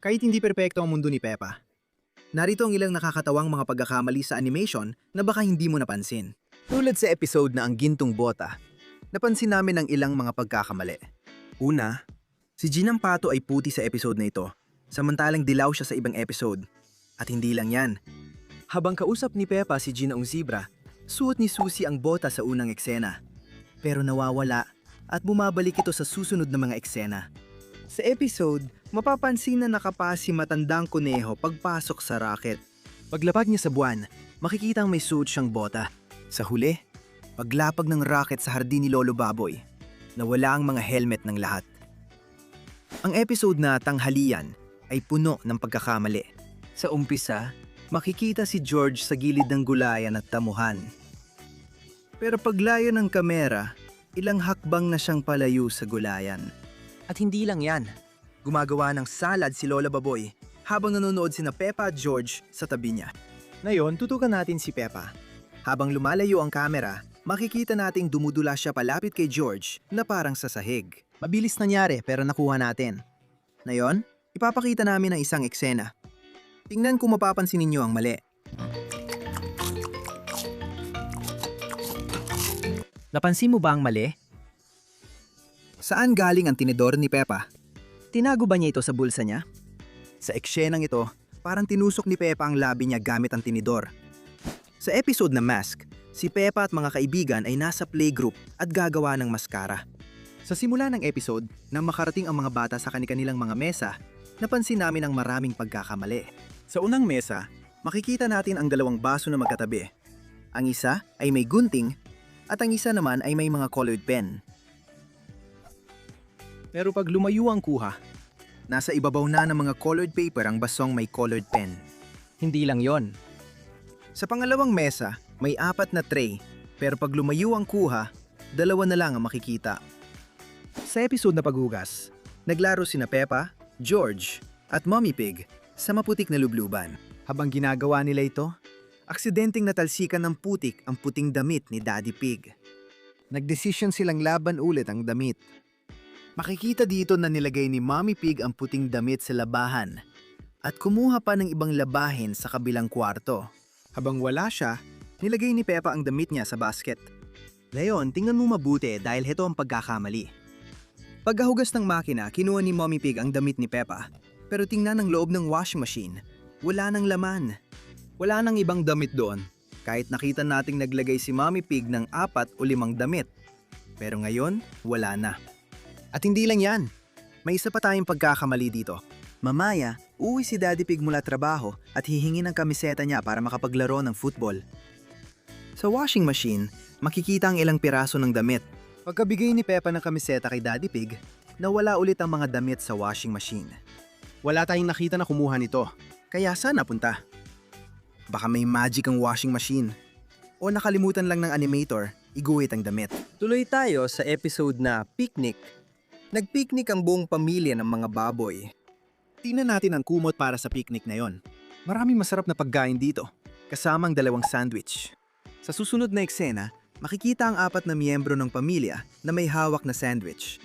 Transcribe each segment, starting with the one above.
Kahit hindi perpekto ang mundo ni Peppa, narito ang ilang nakakatawang mga pagkakamali sa animation na baka hindi mo napansin. Tulad sa episode na ang Gintong Bota, napansin namin ang ilang mga pagkakamali. Una, si Ginang Pato ay puti sa episode na ito, samantalang dilaw siya sa ibang episode. At hindi lang yan. Habang kausap ni Peppa si Ginoong Zebra, suot ni Susie ang bota sa unang eksena. Pero nawawala at bumabalik ito sa susunod na mga eksena. Sa episode, mapapansin na nakapa si matandang kuneho pagpasok sa rocket. Paglapag niya sa buwan, makikitang may suot siyang bota. Sa huli, paglapag ng rocket sa hardin ni Lolo Baboy, nawala ang mga helmet ng lahat. Ang episode na Tanghalian ay puno ng pagkakamali. Sa umpisa, makikita si George sa gilid ng gulayan at damuhan. Pero paglayo ng kamera, ilang hakbang na siyang palayo sa gulayan. At hindi lang yan, gumagawa ng salad si Lola Baboy habang nanonood sina Peppa at George sa tabi niya. Ngayon, tutukan natin si Peppa. Habang lumalayo ang kamera, makikita nating dumudula siya palapit kay George na parang sa sahig. Mabilis nangyari pero nakuha natin. Ngayon, ipapakita namin ang isang eksena. Tingnan kung mapapansin ninyo ang mali. Napansin mo ba ang mali? Saan galing ang tinidor ni Peppa? Tinago ba niya ito sa bulsa niya? Sa eksenang ito, parang tinusok ni Peppa ang labi niya gamit ang tinidor. Sa episode na Mask, si Peppa at mga kaibigan ay nasa playgroup at gagawa ng maskara. Sa simula ng episode, nang makarating ang mga bata sa kanilang mga mesa, napansin namin ang maraming pagkakamali. Sa unang mesa, makikita natin ang dalawang baso na magkatabi. Ang isa ay may gunting at ang isa naman ay may mga colored pen. Pero pag lumayo ang kuha, nasa ibabaw na ng mga colored paper ang basong may colored pen. Hindi lang yon. Sa pangalawang mesa, may 4 na tray, pero pag lumayo ang kuha, 2 na lang ang makikita. Sa episode na paghugas, naglaro sina Peppa, George, at Mommy Pig sa maputik na lubluban. Habang ginagawa nila ito, aksidenteng natalsikan ng putik ang puting damit ni Daddy Pig. Nagdesisyon silang laban ulit ang damit. Makikita dito na nilagay ni Mommy Pig ang puting damit sa labahan at kumuha pa ng ibang labahin sa kabilang kwarto. Habang wala siya, nilagay ni Peppa ang damit niya sa basket. Ngayon, tingnan mo mabuti dahil ito ang pagkakamali. Pagkahugas ng makina, kinuha ni Mommy Pig ang damit ni Peppa. Pero tingnan ang loob ng washing machine. Wala nang laman. Wala nang ibang damit doon. Kahit nakita nating naglagay si Mommy Pig ng 4 o 5 damit. Pero ngayon, wala na. At hindi lang yan. May isa pa tayong pagkakamali dito. Mamaya, uwi si Daddy Pig mula trabaho at hihingi ng kamiseta niya para makapaglaro ng football. Sa washing machine, makikita ang ilang piraso ng damit. Pagkabigay ni Peppa ng kamiseta kay Daddy Pig, nawala ulit ang mga damit sa washing machine. Wala tayong nakita na kumuha nito, kaya saan napunta? Baka may magic ang washing machine. O nakalimutan lang ng animator, iguhit ang damit. Tuloy tayo sa episode na Picnic. Nagpicnic ang buong pamilya ng mga baboy. Tingnan natin ang kumot para sa picnic na yon. Maraming masarap na pagkain dito, kasamang 2 sandwich. Sa susunod na eksena, makikita ang 4 na miyembro ng pamilya na may hawak na sandwich.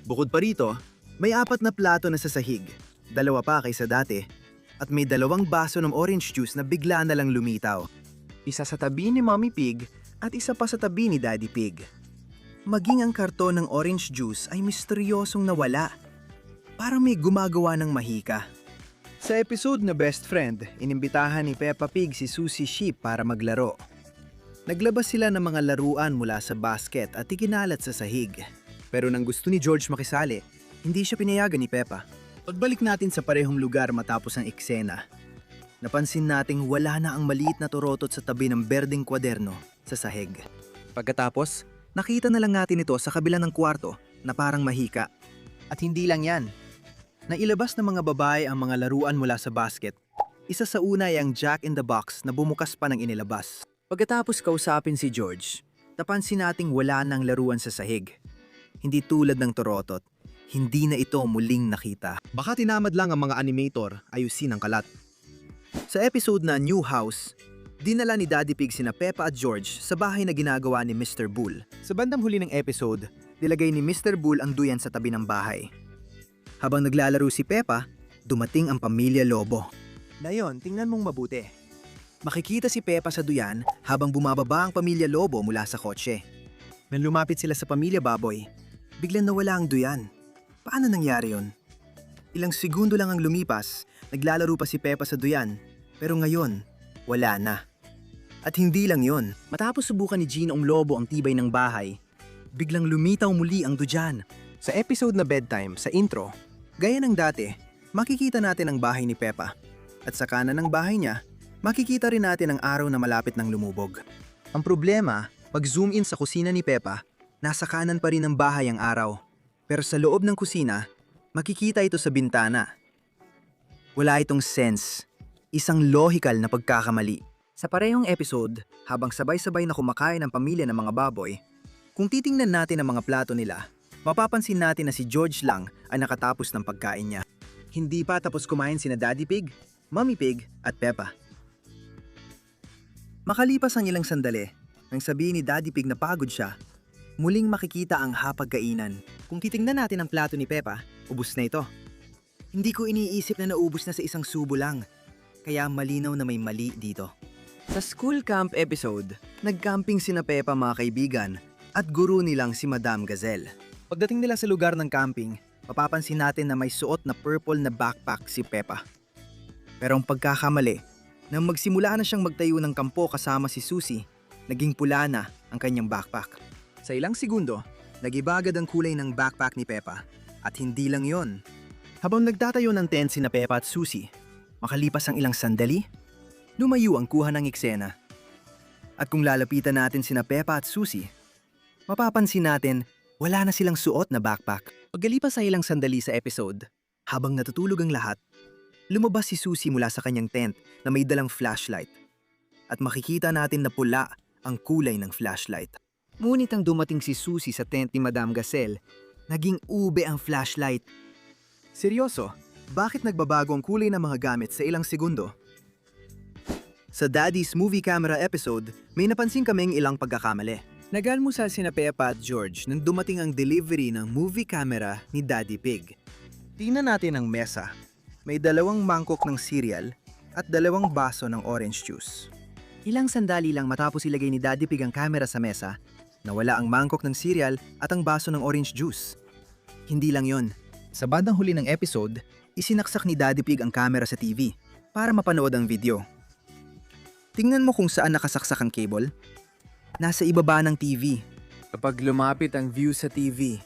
Bukod pa rito, may 4 na plato na sa sahig, 2 pa kaysa dati, at may 2 baso ng orange juice na bigla na lang lumitaw. Isa sa tabi ni Mommy Pig at isa pa sa tabi ni Daddy Pig. Maging ang karton ng orange juice ay misteryosong nawala. Parang may gumagawa ng mahika. Sa episode na Best Friend, inimbitahan ni Peppa Pig si Susie Sheep para maglaro. Naglabas sila ng mga laruan mula sa basket at ikinalat sa sahig. Pero nang gusto ni George makisali, hindi siya pinayagan ni Peppa. Pagbalik natin sa parehong lugar matapos ang eksena, napansin nating wala na ang maliit na turotot sa tabi ng berdeng kwaderno sa sahig. Pagkatapos, nakita na lang natin ito sa kabila ng kwarto na parang mahika. At hindi lang yan. Nailabas ng mga babae ang mga laruan mula sa basket. Isa sa una ay ang Jack in the Box na bumukas pa ng inilabas. Pagkatapos kausapin si George, napansin nating wala nang laruan sa sahig. Hindi tulad ng turotot, hindi na ito muling nakita. Baka tinamad lang ang mga animator ayusin ang kalat. Sa episode na New House, dinala ni Daddy Pig sina Peppa at George sa bahay na ginagawa ni Mr. Bull. Sa bandang huli ng episode, nilagay ni Mr. Bull ang duyan sa tabi ng bahay. Habang naglalaro si Peppa, dumating ang pamilya Lobo. Ngayon, tingnan mong mabuti. Makikita si Peppa sa duyan habang bumababa ang pamilya Lobo mula sa kotse. Nang lumapit sila sa pamilya Baboy, biglang nawala ang duyan. Paano nangyari yon? Ilang segundo lang ang lumipas, naglalaro pa si Peppa sa duyan, pero ngayon, wala na. At hindi lang yon, matapos subukan ni Ginoong Lobo ang tibay ng bahay, biglang lumitaw muli ang duyan. Sa episode na bedtime, sa intro, gaya ng dati, makikita natin ang bahay ni Peppa. At sa kanan ng bahay niya, makikita rin natin ang araw na malapit ng lumubog. Ang problema, pag zoom in sa kusina ni Peppa, nasa kanan pa rin ng bahay ang araw. Pero sa loob ng kusina, makikita ito sa bintana. Wala itong sense, isang logical na pagkakamali. Sa parehong episode, habang sabay-sabay na kumakain ang pamilya ng mga baboy, kung titingnan natin ang mga plato nila, mapapansin natin na si George lang ang nakatapos ng pagkain niya. Hindi pa tapos kumain sina Daddy Pig, Mommy Pig at Peppa. Makalipas ang ilang sandali, nang sabihin ni Daddy Pig na pagod siya, muling makikita ang hapagkainan. Kung titingnan natin ang plato ni Peppa, ubos na ito. Hindi ko iniisip na naubos na sa isang subo lang, kaya malinaw na may mali dito. Sa school camp episode, nag-camping sina Peppa mga kaibigan at guro nilang si Madam Gazelle. Pagdating nila sa lugar ng camping, mapapansin natin na may suot na purple na backpack si Peppa. Pero ang pagkakamali, nang magsimula na siyang magtayo ng kampo kasama si Susie, naging pula na ang kanyang backpack. Sa ilang segundo, nag-iba agad ang kulay ng backpack ni Peppa. At hindi lang yon. Habang nagtatayo ng tent sina Peppa at Susie, makalipas ang ilang sandali, lumayo ang kuha ng eksena. At kung lalapitan natin sina Peppa at Susie, mapapansin natin wala na silang suot na backpack. Pagkalipas sa ilang sandali sa episode, habang natutulog ang lahat, lumabas si Susie mula sa kanyang tent na may dalang flashlight. At makikita natin na pula ang kulay ng flashlight. Ngunit ang dumating si Susie sa tent ni Madam Gazelle, naging ube ang flashlight. Seryoso, bakit nagbabago ang kulay ng mga gamit sa ilang segundo? Sa Daddy's Movie Camera episode, may napansin kaming ilang pagkakamali. Nag-almusal sina Peppa at George nang dumating ang delivery ng movie camera ni Daddy Pig. Tingnan natin ang mesa. May 2 mangkok ng cereal at 2 baso ng orange juice. Ilang sandali lang matapos ilagay ni Daddy Pig ang camera sa mesa, nawala ang mangkok ng cereal at ang baso ng orange juice. Hindi lang yon. Sa bandang huli ng episode, isinaksak ni Daddy Pig ang camera sa TV para mapanood ang video. Tingnan mo kung saan nakasaksak ang cable. Nasa ibaba ng TV. Kapag lumapit ang view sa TV,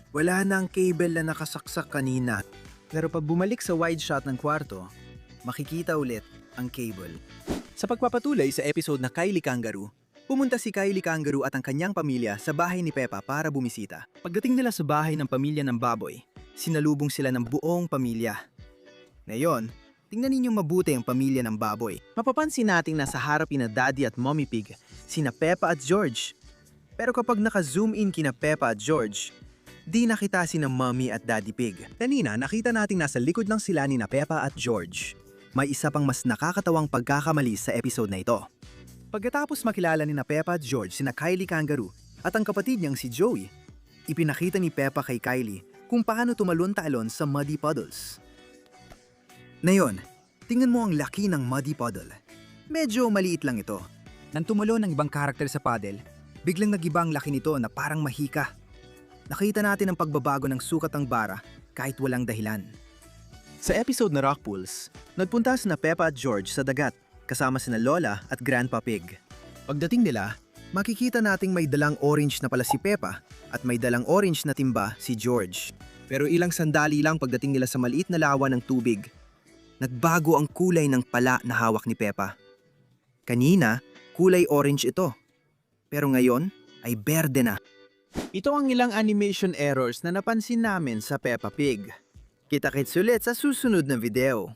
wala na ang cable na nakasaksak kanina. Pero pag bumalik sa wide shot ng kwarto, makikita ulit ang cable. Sa pagpapatuloy sa episode na Kylie Kangaroo, pumunta si Kylie Kangaroo at ang kanyang pamilya sa bahay ni Peppa para bumisita. Pagdating nila sa bahay ng pamilya ng baboy, sinalubong sila ng buong pamilya. Ngayon, tingnan ninyong mabuti ang pamilya ng baboy. Mapapansin nating nasa harap na Daddy at Mommy Pig, sina Peppa at George. Pero kapag naka-zoom in kina Peppa at George, di nakita sina Mommy at Daddy Pig. Kanina nakita nating nasa likod lang sila ni na Peppa at George. May isa pang mas nakakatawang pagkakamali sa episode na ito. Pagkatapos makilala ni na Peppa at George sina Kylie Kangaroo at ang kapatid niyang si Joey, ipinakita ni Peppa kay Kylie kung paano tumalon-talon sa muddy puddles. Ngayon, tingnan mo ang laki ng muddy puddle. Medyo maliit lang ito. Nang tumalon ng ibang karakter sa paddle, biglang nag-iba ang laki nito na parang mahika. Nakita natin ang pagbabago ng sukat ng bara kahit walang dahilan. Sa episode na Rock Pools, nagpunta sina Peppa at George sa dagat kasama sina Lola at Grandpa Pig. Pagdating nila, makikita nating may dalang orange na pala si Peppa at may dalang orange na timba si George. Pero ilang sandali lang pagdating nila sa maliit na lawa ng tubig, nagbago ang kulay ng pala na hawak ni Peppa. Kanina, kulay orange ito. Pero ngayon ay berde na. Ito ang ilang animation errors na napansin namin sa Peppa Pig. Kita-kits ulit sa susunod na video.